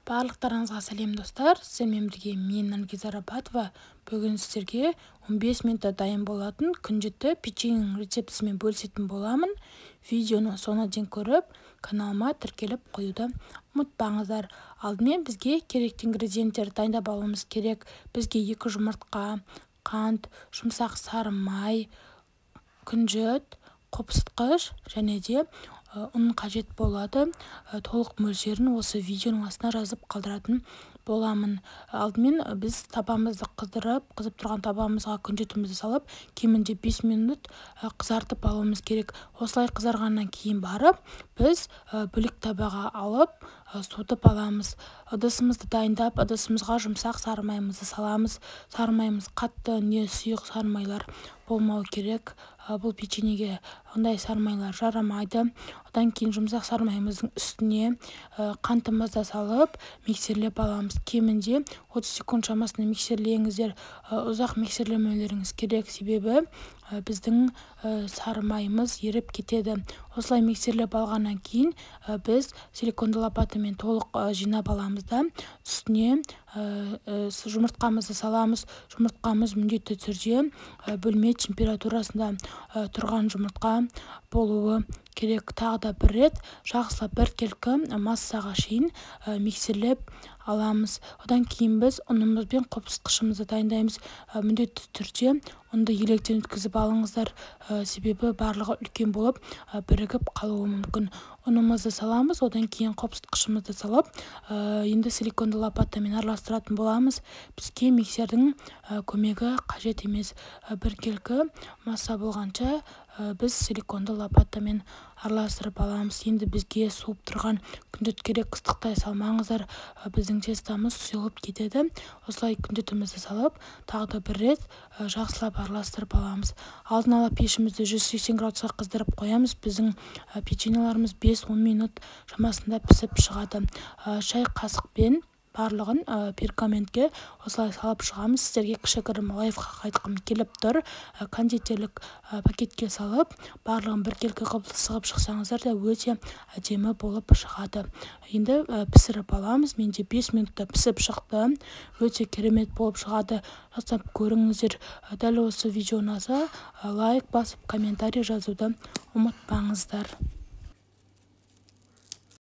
Барлықтарыңызға сәлем достар, сіздермен бірге мен Наргиза Рабатова. Бүгін сіздерге 15 минутта дайын болатын күнжетті печеньенің рецептісімен бөлісетін боламын. Видеоны соңына дейін көріп, каналыма тіркеліп қоюды ұмытпаңыздар. Алдымен бізге керекті ингредиенттерді дайындап алуымыз керек. Бізге 2 жұмыртқа, қант, жұмсақ сары май, күнжет, қопсытқыш және де ұн қажет болады. Толық мөлшерін осы видеоның астына жазып қалдыратын боламын. Алдымен біз табамызды қызып тұрған табамызға күнжетімізді салып, кемінде 5 минут қызартып алуымыз керек. Осылай қызарғаннан кейін барып, біз бөлек табаға алып, суытып аламыз. Ыдысымызды дайындап, ыдысымызға жұмсақ сары майымызды саламыз. Сары майымыз қатты не сұйық сары майлар болмау керек. Бұл печеньеге ондай сары майлар жарамайды. Одан кейін жұмсақ сары майымыздың үстіне қантымызды салып, миксерлеп аламыз. Кемінде 30 секунд шамасында миксерлеңіздер. Ұзақ миксерлемеулеріңіз керек, себебі біздің сары майымыз еріп кетеді. Осылай миксерлеп алғаннан кейін біз силиконды лопатамен толық жинап аламыз да үстіне жұмыртқамызды саламыз. Жұмыртқамыз міндетті түрде бөлме температурасында тұрған жұмыртқа болуы керек. Тағы да бір рет жақсылап біркелкі массаға шейін миксерлеп аламыз. Одан кейін біз ұнымыз бен қопсытқышымызды дайындаймыз. Міндетті түрде ұнды електен өткізіп алыңыздар, себебі барлығы үлкен болып бірігіп қалуы мүмкін. Ұнымызды саламыз, одан кейін қопсытқышымызды салып, енді силиконды лопатамен араластыратын боламыз. Бізге миксердің көмегі қажет емес. Біркелкі масса болғанша біз силиконды лопатамен араластырып аламыз. Енді бізге суып тұрған күнжет керек, ыстықтай салмаңыздар, біздің тестамыз сұйылып кетеді. Осылай күнжетімізді салып, тағы да бір рет жақсылап араластырып аламыз. Алдын ала пешімізді 180 градусқа қыздырып қоямыз. Біздің печеньеларымыз 5-10 минут шамасында пісіп шығады. Шай қасықпен барлығын пергаментке осылай салып шығамыз. Сіздерге кішігірім лайфхак айтқым келіп тұр. Кондитерлік пакетке салып, барлығын біркелкі қылып сығып шықсаңыздар да өте әдемі болып шығады. Енді пісіріп аламыз. Менде 5 минутта пісіп шықты. Өте керемет болып шығады. Жасап көріңіздер. Дәл осы видео ұнаса, лайк басып, комментарий жазуды ұмытпаңыздар.